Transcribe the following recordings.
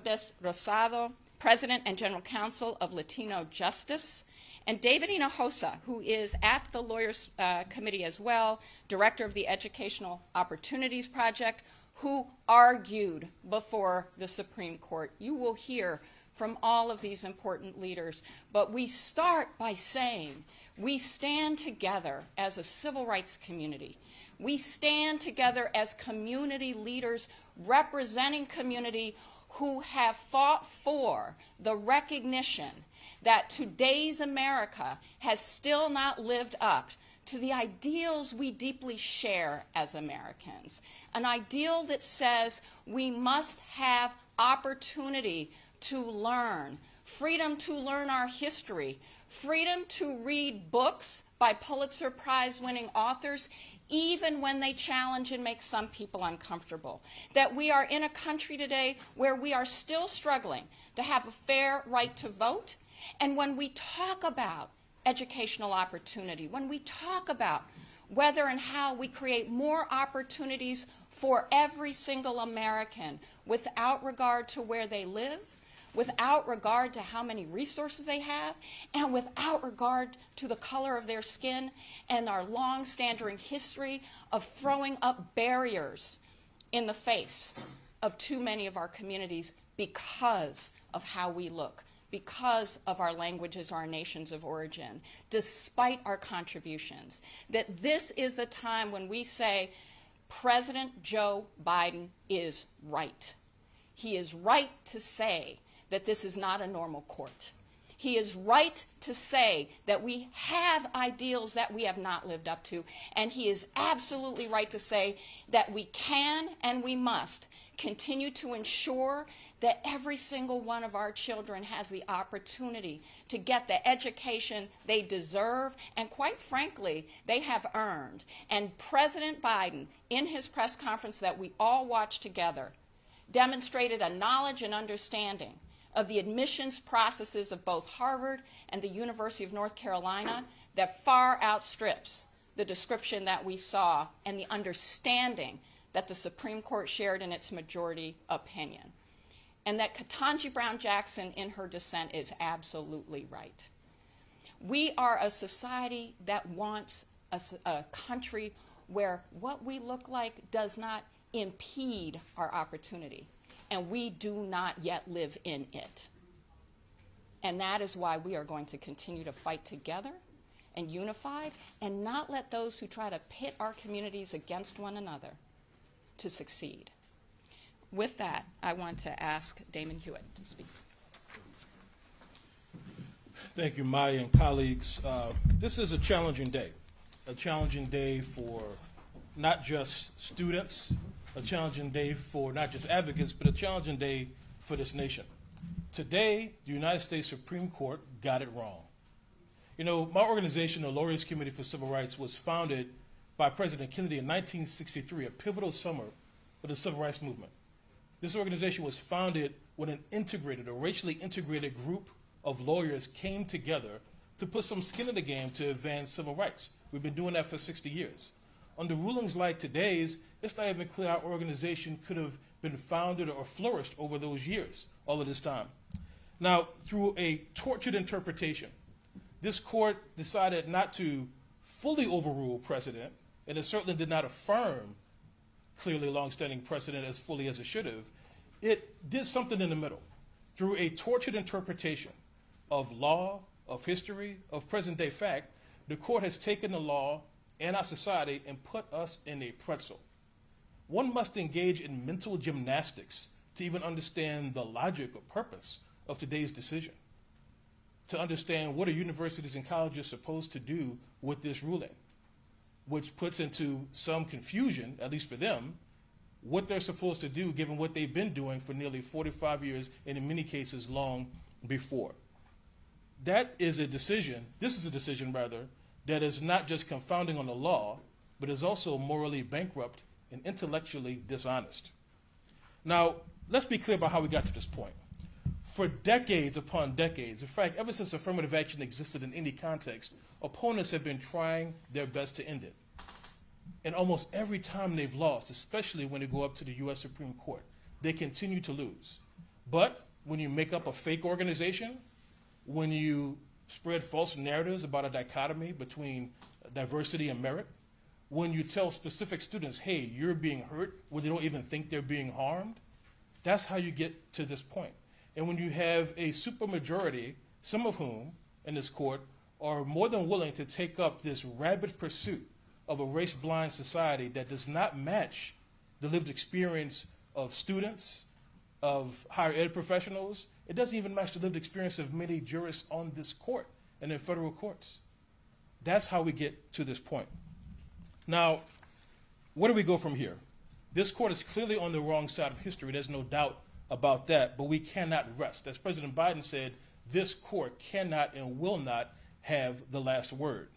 Cortez Rosado, President and General Counsel of Latino Justice, and David Hinojosa, who is at the Lawyers Committee as well, Director of the Educational Opportunities Project, who argued before the Supreme Court. You will hear from all of these important leaders, but we start by saying we stand together as a civil rights community. We stand together as community leaders representing community who have fought for the recognition that today's America has still not lived up to the ideals we deeply share as Americans. An ideal that says we must have opportunity to learn, freedom to learn our history, freedom to read books by Pulitzer Prize-winning authors, even when they challenge and make some people uncomfortable. That we are in a country today where we are still struggling to have a fair right to vote. And when we talk about educational opportunity, when we talk about whether and how we create more opportunities for every single American without regard to where they live, without regard to how many resources they have, and without regard to the color of their skin and our long-standing history of throwing up barriers in the face of too many of our communities because of how we look, because of our languages, our nations of origin, despite our contributions. That this is the time when we say President Joe Biden is right. He is right to say that this is not a normal court. He is right to say that we have ideals that we have not lived up to, and he is absolutely right to say that we can and we must continue to ensure that every single one of our children has the opportunity to get the education they deserve and, quite frankly, they have earned. And President Biden, in his press conference that we all watched together, demonstrated a knowledge and understanding of the admissions processes of both Harvard and the University of North Carolina that far outstrips the description that we saw and the understanding that the Supreme Court shared in its majority opinion. And that Ketanji Brown Jackson in her dissent is absolutely right. We are a society that wants a country where what we look like does not impede our opportunity, and we do not yet live in it. And that is why we are going to continue to fight together and unify and not let those who try to pit our communities against one another to succeed. With that, I want to ask Damon Hewitt to speak. Thank you, Maya and colleagues. This is a challenging day for not just students, a challenging day for not just advocates, but a challenging day for this nation. Today, the United States Supreme Court got it wrong. You know, my organization, the Lawyers Committee for Civil Rights, was founded by President Kennedy in 1963, a pivotal summer for the civil rights movement. This organization was founded when a racially integrated group of lawyers came together to put some skin in the game to advance civil rights. We've been doing that for 60 years. Under rulings like today's, it's not even clear our organization could have been founded or flourished over those years, all of this time. Now, through a tortured interpretation, this court decided not to fully overrule precedent, and it certainly did not affirm clearly longstanding precedent as fully as it should have. It did something in the middle. Through a tortured interpretation of law, of history, of present-day fact, the court has taken the law and our society and put us in a pretzel. One must engage in mental gymnastics to even understand the logic or purpose of today's decision, to understand what are universities and colleges supposed to do with this ruling, which puts into some confusion, at least for them, what they're supposed to do given what they've been doing for nearly 45 years and in many cases long before. That is a decision, this is a decision rather, that is not just confounding on the law, but is also morally bankrupt and intellectually dishonest. Now, let's be clear about how we got to this point. For decades upon decades, in fact, ever since affirmative action existed in any context, opponents have been trying their best to end it. And almost every time they've lost, especially when they go up to the U.S. Supreme Court, they continue to lose. But when you make up a fake organization, when you spread false narratives about a dichotomy between diversity and merit, when you tell specific students, hey, you're being hurt when they don't even think they're being harmed, that's how you get to this point. And when you have a supermajority, some of whom in this court are more than willing to take up this rabid pursuit of a race-blind society that does not match the lived experience of students, of higher ed professionals, it doesn't even match the lived experience of many jurists on this court and in federal courts. That's how we get to this point. Now, where do we go from here? This court is clearly on the wrong side of history. There's no doubt about that, but we cannot rest. As President Biden said, this court cannot and will not have the last word.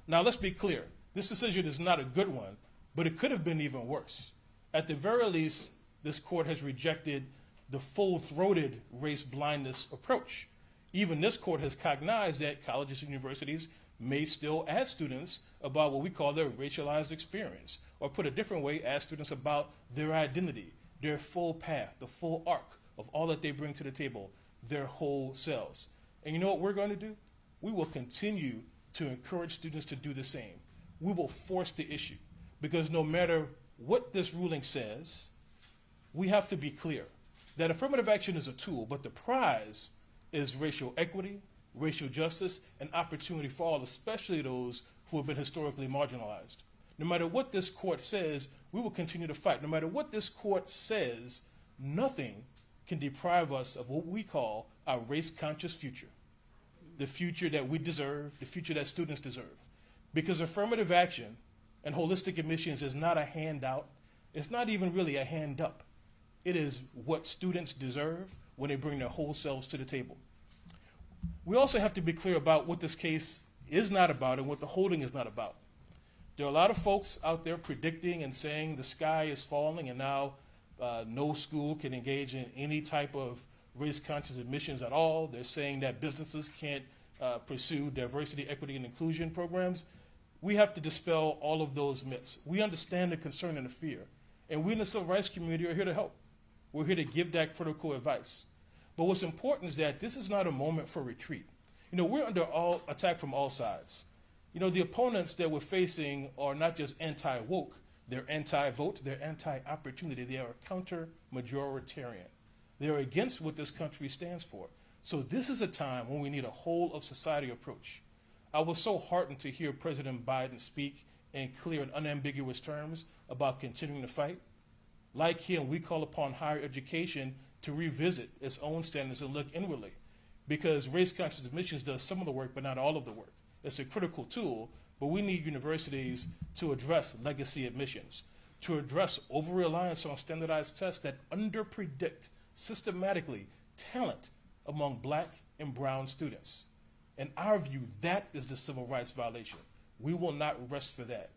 Now, let's be clear. This decision is not a good one, but it could have been even worse. At the very least, this court has rejected the full-throated race blindness approach. Even this court has cognized that colleges and universities may still ask students about what we call their racialized experience, or put a different way, ask students about their identity, their full path, the full arc of all that they bring to the table, their whole selves. And you know what we're going to do? We will continue to encourage students to do the same. We will force the issue, because no matter what this ruling says, we have to be clear that affirmative action is a tool, but the prize is racial equity, racial justice, and opportunity for all, especially those who have been historically marginalized. No matter what this court says, we will continue to fight. No matter what this court says, nothing can deprive us of what we call our race-conscious future, the future that we deserve, the future that students deserve. Because affirmative action and holistic admissions is not a handout. It's not even really a hand up. It is what students deserve when they bring their whole selves to the table. We also have to be clear about what this case is not about and what the holding is not about. There are a lot of folks out there predicting and saying the sky is falling and now no school can engage in any type of race-conscious admissions at all. They're saying that businesses can't pursue diversity, equity, and inclusion programs. We have to dispel all of those myths. We understand the concern and the fear, and we in the civil rights community are here to help. We're here to give that critical advice. But what's important is that this is not a moment for retreat. You know, we're under attack from all sides. You know, the opponents that we're facing are not just anti-woke, they're anti-vote, they're anti-opportunity, they are counter-majoritarian. They're against what this country stands for. So this is a time when we need a whole-of-society approach. I was so heartened to hear President Biden speak in clear and unambiguous terms about continuing to fight. Like him, we call upon higher education to revisit its own standards and look inwardly, because race-conscious admissions does some of the work, but not all of the work. It's a critical tool, but we need universities to address legacy admissions, to address over-reliance on standardized tests that underpredict systematically talent among black and brown students. In our view, that is the civil rights violation. We will not rest for that.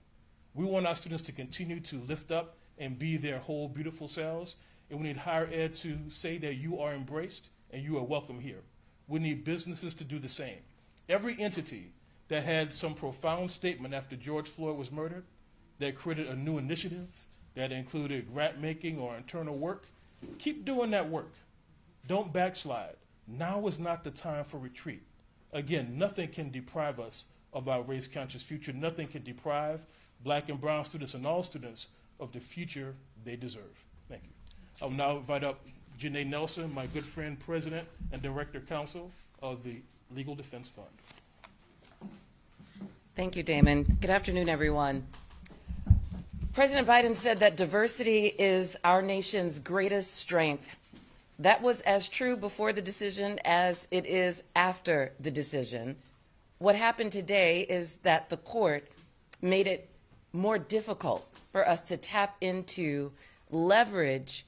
We want our students to continue to lift up and be their whole beautiful selves, and we need higher ed to say that you are embraced and you are welcome here. We need businesses to do the same. Every entity that had some profound statement after George Floyd was murdered, that created a new initiative that included grant making or internal work, keep doing that work. Don't backslide. Now is not the time for retreat. Again, nothing can deprive us of our race-conscious future. Nothing can deprive black and brown students and all students of the future they deserve. Thank you. I will now invite up Janae Nelson, my good friend, President and Director Counsel of the Legal Defense Fund. Thank you, Damon. Good afternoon, everyone. President Biden said that diversity is our nation's greatest strength. That was as true before the decision as it is after the decision. What happened today is that the court made it more difficult for us to tap into, leverage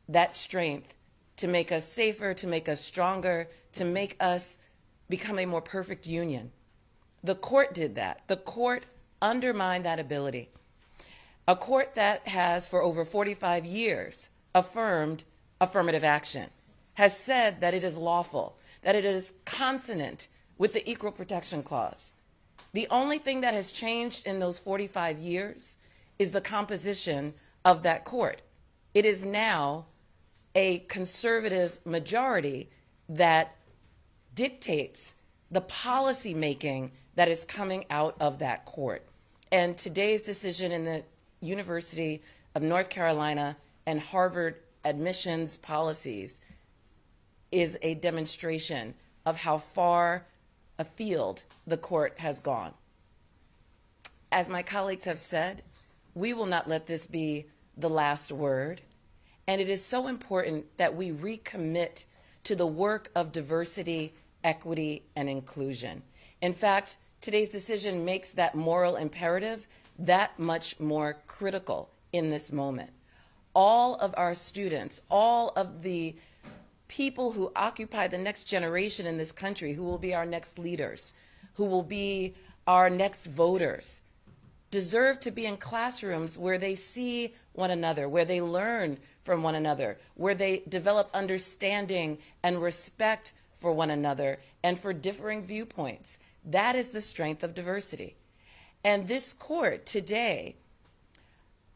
that strength to make us safer, to make us stronger, to make us become a more perfect union. The court did that. The court undermined that ability. A court that has, for over 45 years, affirmed affirmative action, has said that it is lawful, that it is consonant with the Equal Protection Clause. The only thing that has changed in those 45 years is the composition of that court. It is now a conservative majority that dictates the policy making that is coming out of that court. And today's decision in the University of North Carolina and Harvard admissions policies is a demonstration of how far afield the court has gone. As my colleagues have said, we will not let this be the last word. And it is so important that we recommit to the work of diversity, equity, and inclusion. In fact, today's decision makes that moral imperative that much more critical in this moment. All of our students, all of the people who occupy the next generation in this country, who will be our next leaders, who will be our next voters, deserve to be in classrooms where they see one another, where they learn from one another, where they develop understanding and respect for one another and for differing viewpoints. That is the strength of diversity. And this court today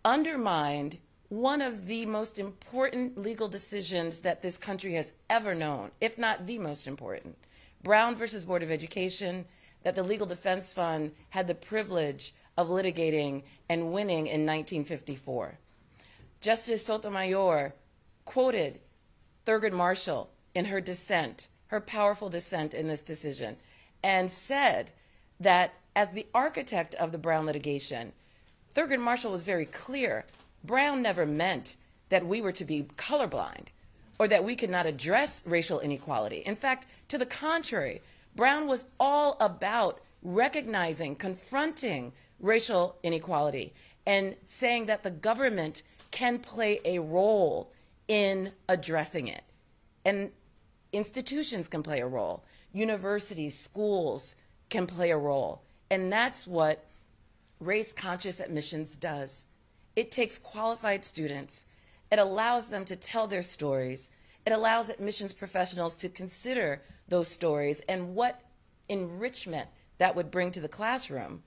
undermined one of the most important legal decisions that this country has ever known, if not the most important. Brown versus Board of Education, that the Legal Defense Fund had the privilege of litigating and winning in 1954. Justice Sotomayor quoted Thurgood Marshall in her dissent, her powerful dissent in this decision, and said that as the architect of the Brown litigation, Thurgood Marshall was very clear. Brown never meant that we were to be colorblind or that we could not address racial inequality. In fact, to the contrary, Brown was all about recognizing, confronting racial inequality and saying that the government can play a role in addressing it. And institutions can play a role. Universities, schools can play a role. And that's what race-conscious admissions does. It takes qualified students. It allows them to tell their stories. It allows admissions professionals to consider those stories and what enrichment that would bring to the classroom,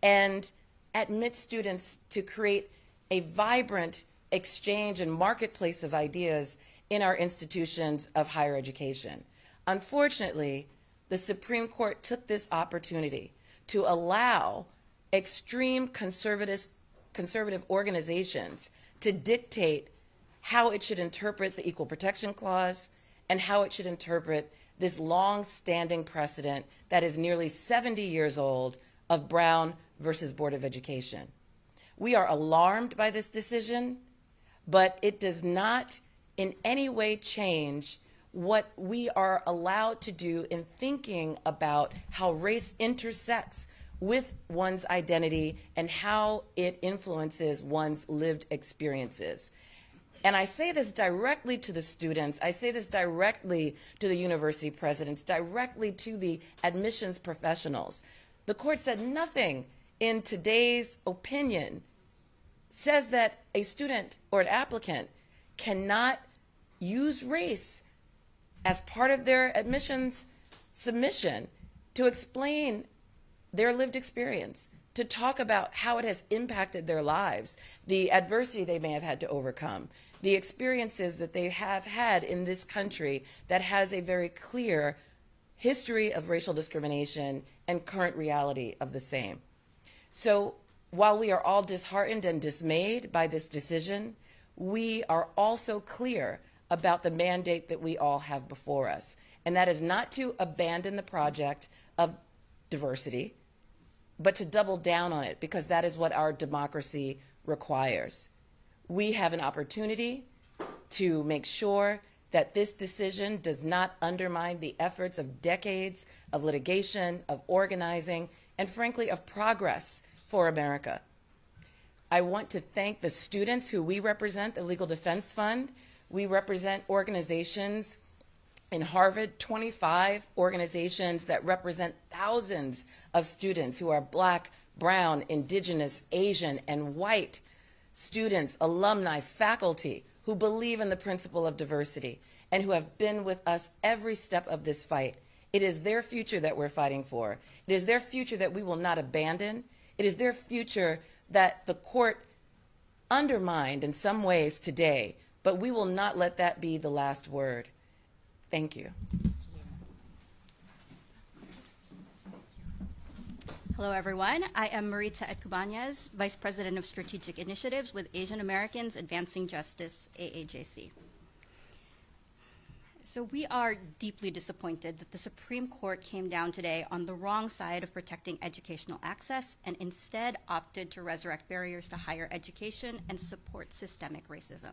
and admit students to create a vibrant exchange and marketplace of ideas in our institutions of higher education. Unfortunately, the Supreme Court took this opportunity to allow extreme conservative organizations to dictate how it should interpret the Equal Protection Clause and how it should interpret this long-standing precedent that is nearly 70 years old of Brown versus Board of Education. We are alarmed by this decision, but it does not in any way change what we are allowed to do in thinking about how race intersects with one's identity and how it influences one's lived experiences. And I say this directly to the students, I say this directly to the university presidents, directly to the admissions professionals. The court said nothing in today's opinion says that a student or an applicant cannot use race as part of their admissions submission to explain their lived experience, to talk about how it has impacted their lives, the adversity they may have had to overcome, the experiences that they have had in this country that has a very clear history of racial discrimination and current reality of the same. So while we are all disheartened and dismayed by this decision, we are also clear about the mandate that we all have before us, and that is not to abandon the project of diversity, but to double down on it, because that is what our democracy requires. We have an opportunity to make sure that this decision does not undermine the efforts of decades of litigation, of organizing, and frankly, of progress for America. I want to thank the students who we represent, the Legal Defense Fund. We represent organizations in Harvard, 25 organizations that represent thousands of students who are Black, brown, indigenous, Asian, and white students, alumni, faculty who believe in the principle of diversity and who have been with us every step of this fight. It is their future that we're fighting for. It is their future that we will not abandon. It is their future that the court undermined in some ways today, but we will not let that be the last word. Thank you. Hello, everyone. I am Maritza Etkubanez, Vice President of Strategic Initiatives with Asian Americans Advancing Justice, AAJC. So we are deeply disappointed that the Supreme Court came down today on the wrong side of protecting educational access and instead opted to resurrect barriers to higher education and support systemic racism.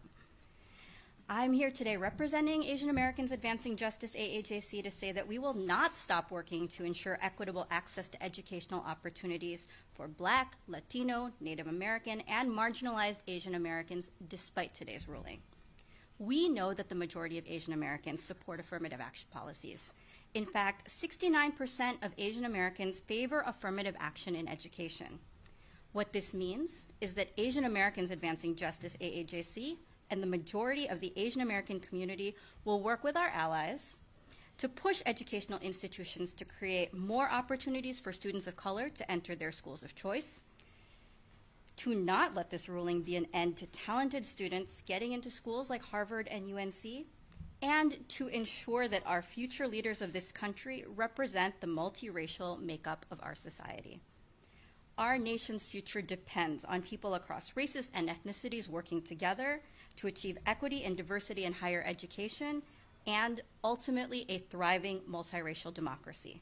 I'm here today representing Asian Americans Advancing Justice, AAJC, to say that we will not stop working to ensure equitable access to educational opportunities for Black, Latino, Native American, and marginalized Asian Americans despite today's ruling. We know that the majority of Asian Americans support affirmative action policies. In fact, 69% of Asian Americans favor affirmative action in education. What this means is that Asian Americans Advancing Justice, AAJC, and the majority of the Asian American community will work with our allies to push educational institutions to create more opportunities for students of color to enter their schools of choice, to not let this ruling be an end to talented students getting into schools like Harvard and UNC, and to ensure that our future leaders of this country represent the multiracial makeup of our society. Our nation's future depends on people across races and ethnicities working together to achieve equity and diversity in higher education and ultimately a thriving multiracial democracy.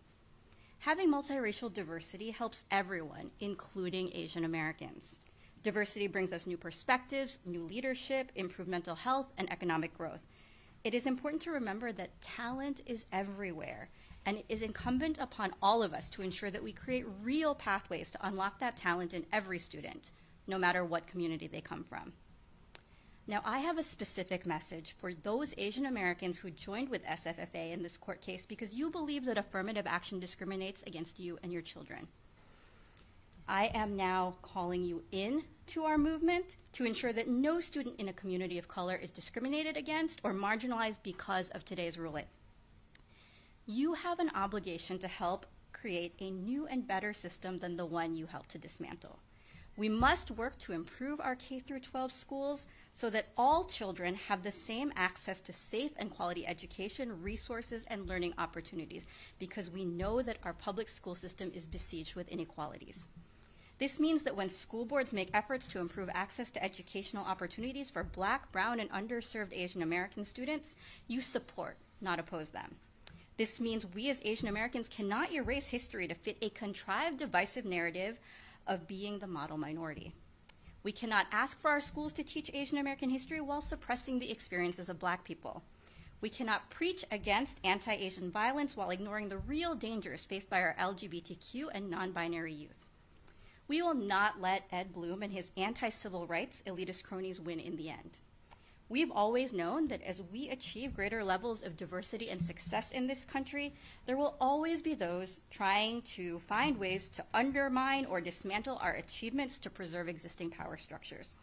Having multiracial diversity helps everyone, including Asian Americans. Diversity brings us new perspectives, new leadership, improved mental health, and economic growth. It is important to remember that talent is everywhere, and it is incumbent upon all of us to ensure that we create real pathways to unlock that talent in every student, no matter what community they come from. Now, I have a specific message for those Asian Americans who joined with SFFA in this court case because you believe that affirmative action discriminates against you and your children. I am now calling you in to our movement to ensure that no student in a community of color is discriminated against or marginalized because of today's ruling. You have an obligation to help create a new and better system than the one you helped to dismantle. We must work to improve our K-12 schools so that all children have the same access to safe and quality education, resources, and learning opportunities, because we know that our public school system is besieged with inequalities. This means that when school boards make efforts to improve access to educational opportunities for Black, brown, and underserved Asian American students, you support, not oppose them. This means we as Asian Americans cannot erase history to fit a contrived, divisive narrative of being the model minority. We cannot ask for our schools to teach Asian American history while suppressing the experiences of Black people. We cannot preach against anti-Asian violence while ignoring the real dangers faced by our LGBTQ and non-binary youth. We will not let Ed Blum and his anti-civil rights elitist cronies win in the end. We've always known that as we achieve greater levels of diversity and success in this country, there will always be those trying to find ways to undermine or dismantle our achievements to preserve existing power structures.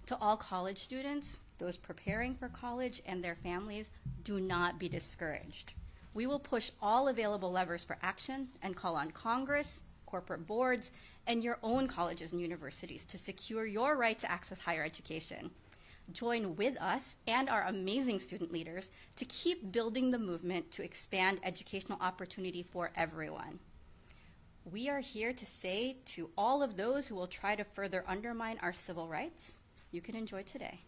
To all college students, those preparing for college, and their families, do not be discouraged. We will push all available levers for action and call on Congress, corporate boards, and your own colleges and universities to secure your right to access higher education. Join with us and our amazing student leaders to keep building the movement to expand educational opportunity for everyone. We are here to say to all of those who will try to further undermine our civil rights, you can enjoy today.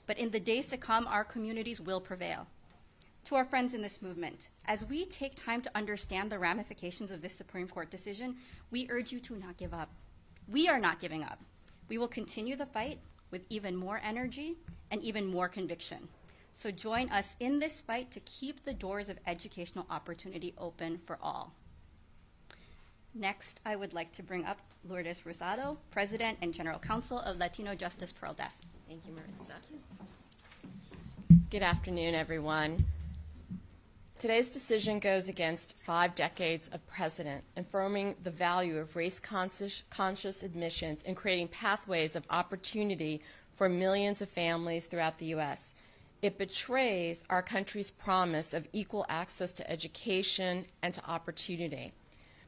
But in the days to come, our communities will prevail. To our friends in this movement, as we take time to understand the ramifications of this Supreme Court decision, we urge you to not give up. We are not giving up. We will continue the fight with even more energy and even more conviction. So join us in this fight to keep the doors of educational opportunity open for all. Next, I would like to bring up Lourdes Rosado, President and General Counsel of Latino Justice Pro-Def. Thank you, Marissa. Good afternoon, everyone. Today's decision goes against 5 decades of precedent, affirming the value of race-conscious admissions and creating pathways of opportunity for millions of families throughout the U.S. It betrays our country's promise of equal access to education and to opportunity.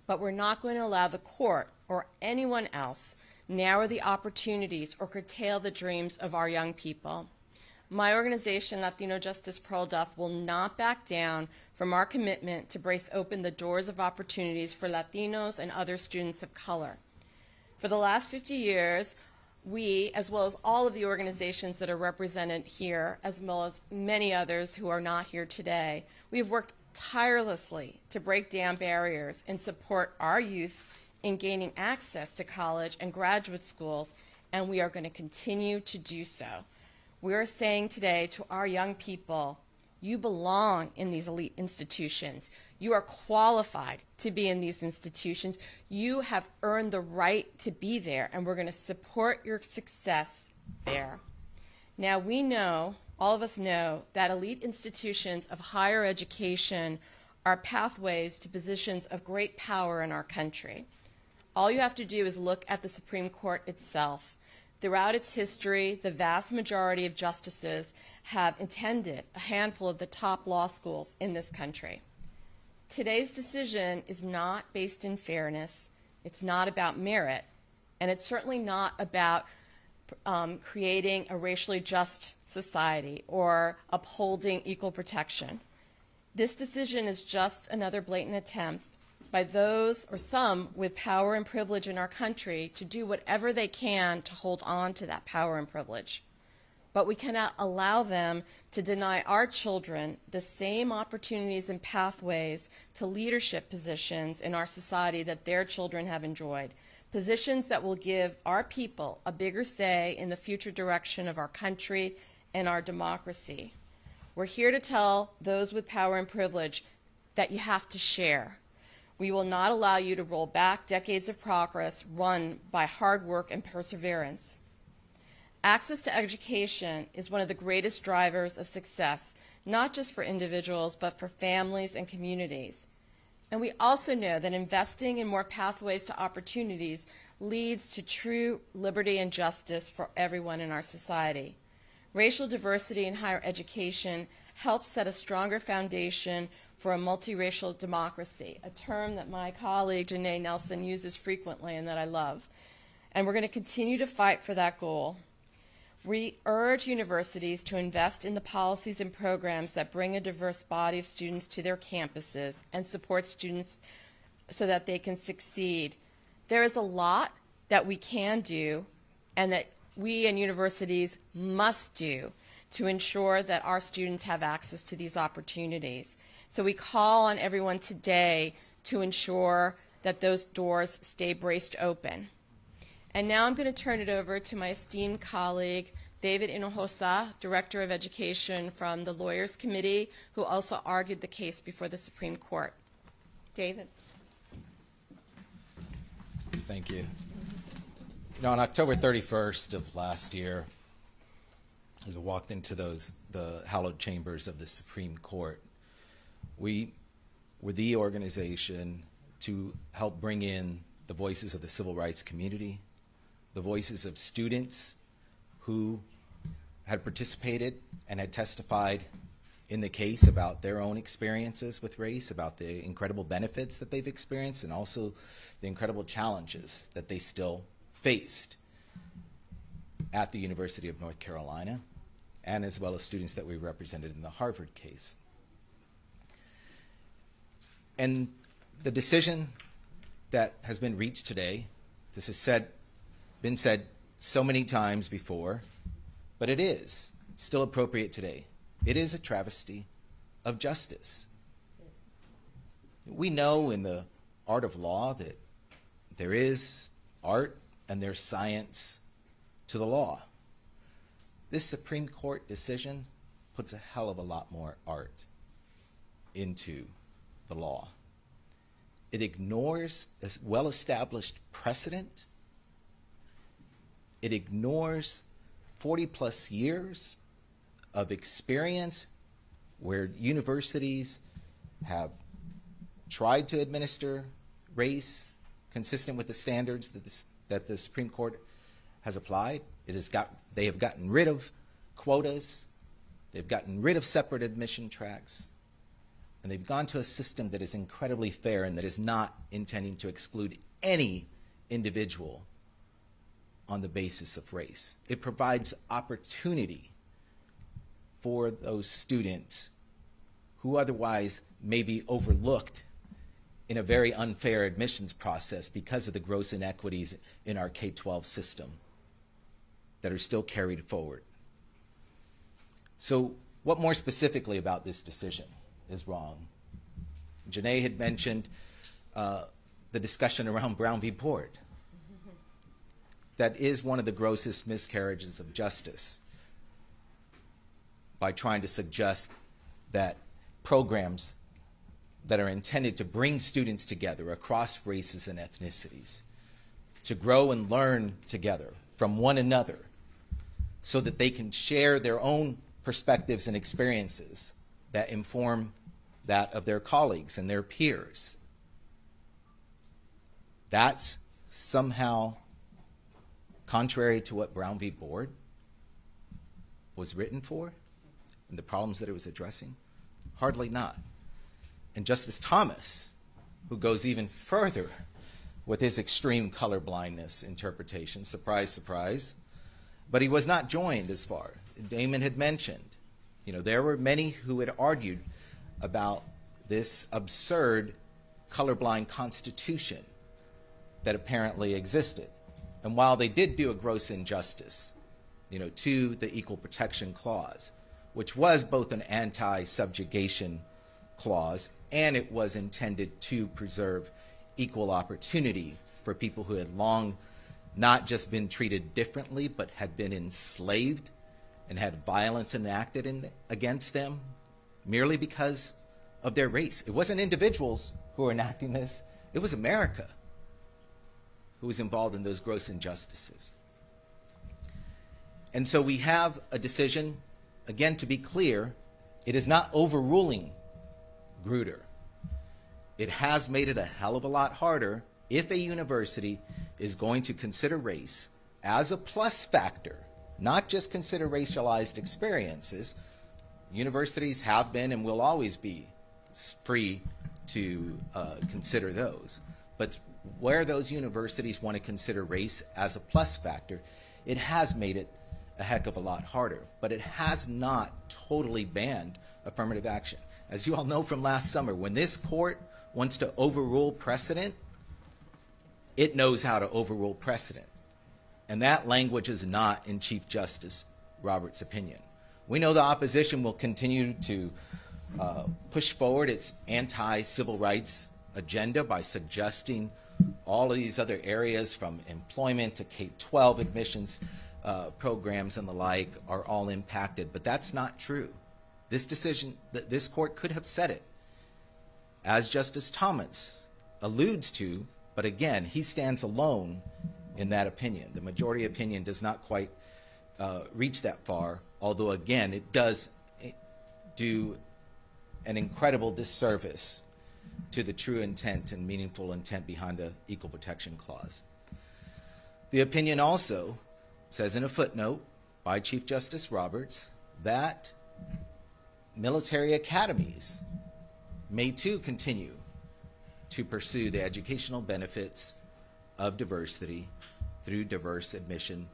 But we're not going to allow the court or anyone else narrow the opportunities or curtail the dreams of our young people. My organization, Latino Justice Pearl Duff, will not back down from our commitment to brace open the doors of opportunities for Latinos and other students of color. For the last 50 years, we, as well as all of the organizations that are represented here, as well as many others who are not here today, we have worked tirelessly to break down barriers and support our youth in gaining access to college and graduate schools, and we are going to continue to do so. We are saying today to our young people, you belong in these elite institutions. You are qualified to be in these institutions. You have earned the right to be there, and we're going to support your success there. Now, we know, all of us know, that elite institutions of higher education are pathways to positions of great power in our country. All you have to do is look at the Supreme Court itself. Throughout its history, the vast majority of justices have attended a handful of the top law schools in this country. Today's decision is not based in fairness, it's not about merit, and it's certainly not about creating a racially just society or upholding equal protection. This decision is just another blatant attempt by those or some with power and privilege in our country to do whatever they can to hold on to that power and privilege. But we cannot allow them to deny our children the same opportunities and pathways to leadership positions in our society that their children have enjoyed, positions that will give our people a bigger say in the future direction of our country and our democracy. We're here to tell those with power and privilege that you have to share. We will not allow you to roll back decades of progress run by hard work and perseverance. Access to education is one of the greatest drivers of success, not just for individuals, but for families and communities. And we also know that investing in more pathways to opportunities leads to true liberty and justice for everyone in our society. Racial diversity in higher education helps set a stronger foundation for a multiracial democracy, a term that my colleague Janae Nelson uses frequently and that I love. And we're going to continue to fight for that goal. We urge universities to invest in the policies and programs that bring a diverse body of students to their campuses and support students so that they can succeed. There is a lot that we can do and that we and universities must do to ensure that our students have access to these opportunities. So we call on everyone today to ensure that those doors stay braced open. And now I'm going to turn it over to my esteemed colleague, David Hinojosa, Director of Education from the Lawyers Committee, who also argued the case before the Supreme Court. David. Thank you. You know, on October 31st of last year, as I walked into the hallowed chambers of the Supreme Court, we were the organization to help bring in the voices of the civil rights community, the voices of students who had participated and had testified in the case about their own experiences with race, about the incredible benefits that they've experienced, and also the incredible challenges that they still faced at the University of North Carolina, and as well as students that we represented in the Harvard case. And the decision that has been reached today, this has been said so many times before, but it is still appropriate today. It is a travesty of justice. We know in the art of law that there is art and there's science to the law. This Supreme Court decision puts a hell of a lot more art into the law. It ignores a well-established precedent. It ignores 40-plus years of experience where universities have tried to administer race consistent with the standards that the Supreme Court has applied. They have gotten rid of quotas. They've gotten rid of separate admission tracks. And they've gone to a system that is incredibly fair and that is not intending to exclude any individual on the basis of race. It provides opportunity for those students who otherwise may be overlooked in a very unfair admissions process because of the gross inequities in our K-12 system that are still carried forward. So what more specifically about this decision is wrong? Janae had mentioned the discussion around Brown v. Board. That is one of the grossest miscarriages of justice by trying to suggest that programs that are intended to bring students together across races and ethnicities, to grow and learn together from one another so that they can share their own perspectives and experiences that inform that of their colleagues and their peers. That's somehow contrary to what Brown v. Board was written for and the problems that it was addressing? Hardly not. And Justice Thomas, who goes even further with his extreme colorblindness interpretation, surprise, surprise, but he was not joined as far. Damon had mentioned, there were many who had argued about this absurd colorblind constitution that apparently existed. And while they did do a gross injustice, to the Equal Protection Clause, which was both an anti-subjugation clause and it was intended to preserve equal opportunity for people who had long not just been treated differently, but had been enslaved and had violence enacted against them merely because of their race. It wasn't individuals who were enacting this. It was America who was involved in those gross injustices. And so we have a decision, again, to be clear, it is not overruling Grutter. It has made it a hell of a lot harder if a university is going to consider race as a plus factor, not just consider racialized experiences. Universities have been and will always be free to consider those. But where those universities want to consider race as a plus factor, it has made it a heck of a lot harder. But it has not totally banned affirmative action. As you all know from last summer, when this court wants to overrule precedent, it knows how to overrule precedent. And that language is not in Chief Justice Roberts' opinion. We know the opposition will continue to push forward its anti-civil rights agenda by suggesting all of these other areas from employment to K-12 admissions programs and the like are all impacted, but that's not true. This decision, this court could have said it, as Justice Thomas alludes to, but again, he stands alone in that opinion. The majority opinion does not quite reach that far, although again, it does do an incredible disservice to the true intent and meaningful intent behind the Equal Protection Clause. The opinion also says in a footnote by Chief Justice Roberts that military academies may too continue to pursue the educational benefits of diversity through diverse admission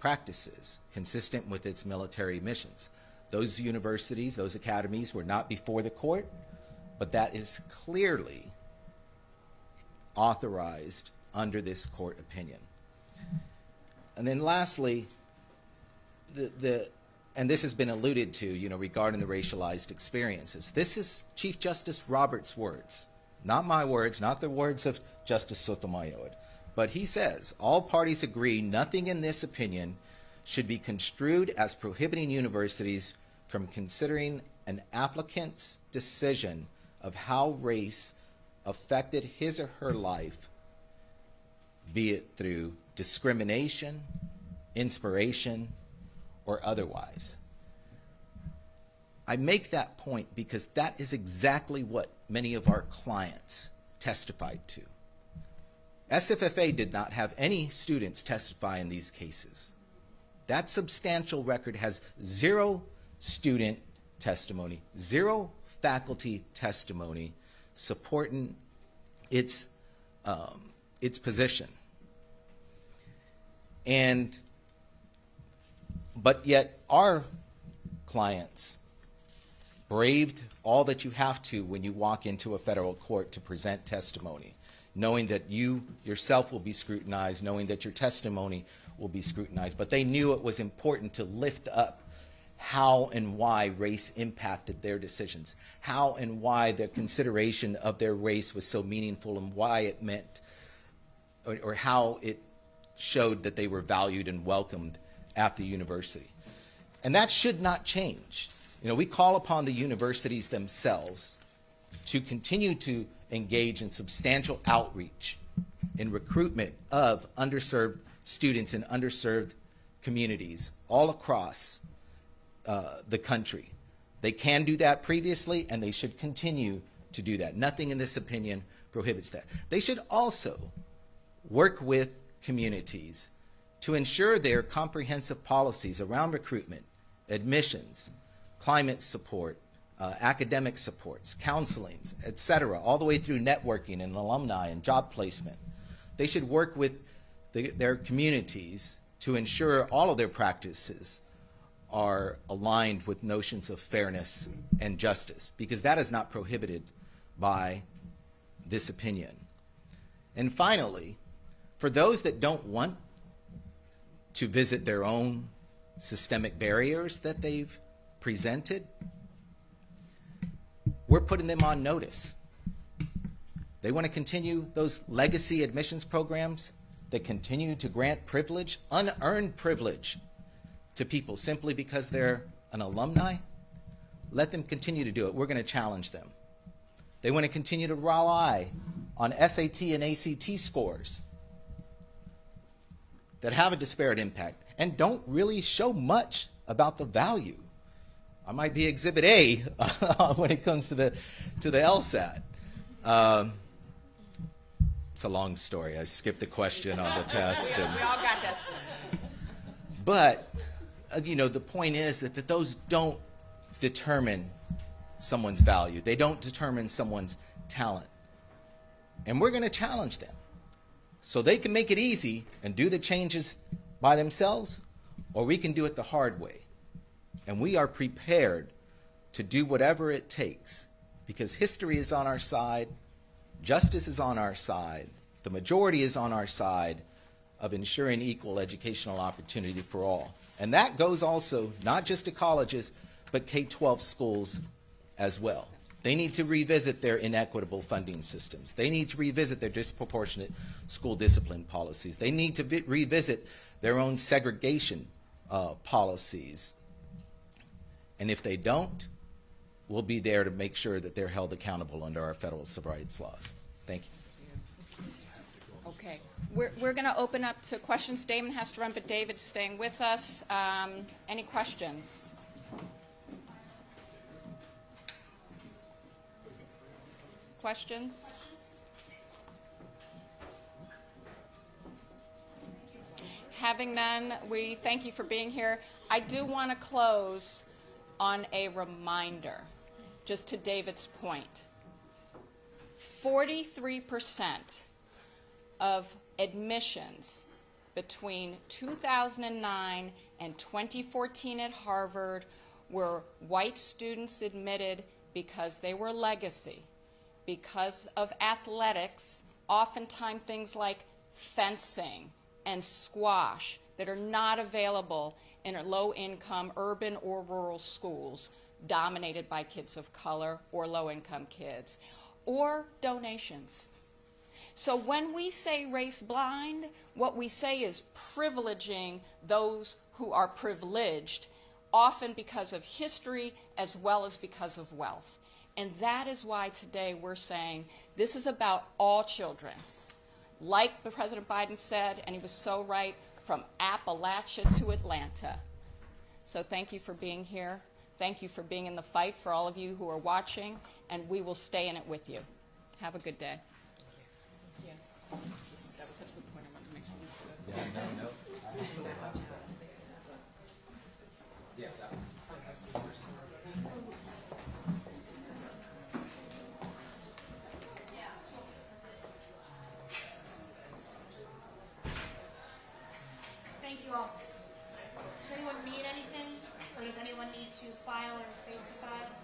practices consistent with its military missions. Those universities, those academies were not before the court, but that is clearly authorized under this court opinion. And then lastly, and this has been alluded to, regarding the racialized experiences. This is Chief Justice Roberts' words, not my words, not the words of Justice Sotomayor. But he says, all parties agree nothing in this opinion should be construed as prohibiting universities from considering an applicant's decision of how race affected his or her life, be it through discrimination, inspiration, or otherwise. I make that point because that is exactly what many of our clients testified to. SFFA did not have any students testify in these cases. That substantial record has 0 student testimony, 0 faculty testimony supporting its position. But yet our clients braved all that you have to when you walk into a federal court to present testimony, knowing that you yourself will be scrutinized, knowing that your testimony will be scrutinized. But they knew it was important to lift up how and why race impacted their decisions, how and why the consideration of their race was so meaningful, and why it meant, or how it showed that they were valued and welcomed at the university. And that should not change. You know, we call upon the universities themselves to continue to engage in substantial outreach in recruitment of underserved students in underserved communities all across the country. They can do that previously, and they should continue to do that. Nothing in this opinion prohibits that. They should also work with communities to ensure their comprehensive policies around recruitment, admissions, climate support, academic supports, counselings, etc., all the way through networking and alumni and job placement. They should work with their communities to ensure all of their practices are aligned with notions of fairness and justice, because that is not prohibited by this opinion. And finally, for those that don't want to visit their own systemic barriers that they've presented, we're putting them on notice. They want to continue those legacy admissions programs that continue to grant privilege, unearned privilege, to people simply because they're an alumni. Let them continue to do it. We're going to challenge them. They want to continue to rely on SAT and ACT scores that have a disparate impact and don't really show much about the value. I might be Exhibit A when it comes to the LSAT. It's a long story. I skipped the question on the test. We all got this. But, you know, the point is that those don't determine someone's value. They don't determine someone's talent. And we're going to challenge them. So they can make it easy and do the changes by themselves, or we can do it the hard way. And we are prepared to do whatever it takes, because history is on our side, justice is on our side, the majority is on our side of ensuring equal educational opportunity for all. And that goes also not just to colleges, but K-12 schools as well. They need to revisit their inequitable funding systems. They need to revisit their disproportionate school discipline policies. They need to revisit their own segregation policies. And if they don't, we'll be there to make sure that they're held accountable under our federal civil rights laws. Thank you. Okay. We're going to open up to questions. Damon has to run, but David's staying with us. Any questions? Questions? Having none, we thank you for being here. I do want to close on a reminder, just to David's point. 43% of admissions between 2009 and 2014 at Harvard were white students admitted because they were legacy, because of athletics, oftentimes things like fencing and squash that are not available in low-income urban or rural schools dominated by kids of color or low-income kids, or donations. So when we say race blind, what we say is privileging those who are privileged, often because of history as well as because of wealth. And that is why today we're saying this is about all children. Like President Biden said, and he was so right, from Appalachia to Atlanta. So thank you for being here. Thank you for being in the fight, for all of you who are watching, and we will stay in it with you. Have a good day. Thank you. That was such a good point. I wanted to make sure we did. Yeah, no. Thank you all. Does anyone need anything? Or does anyone need to file or space to file?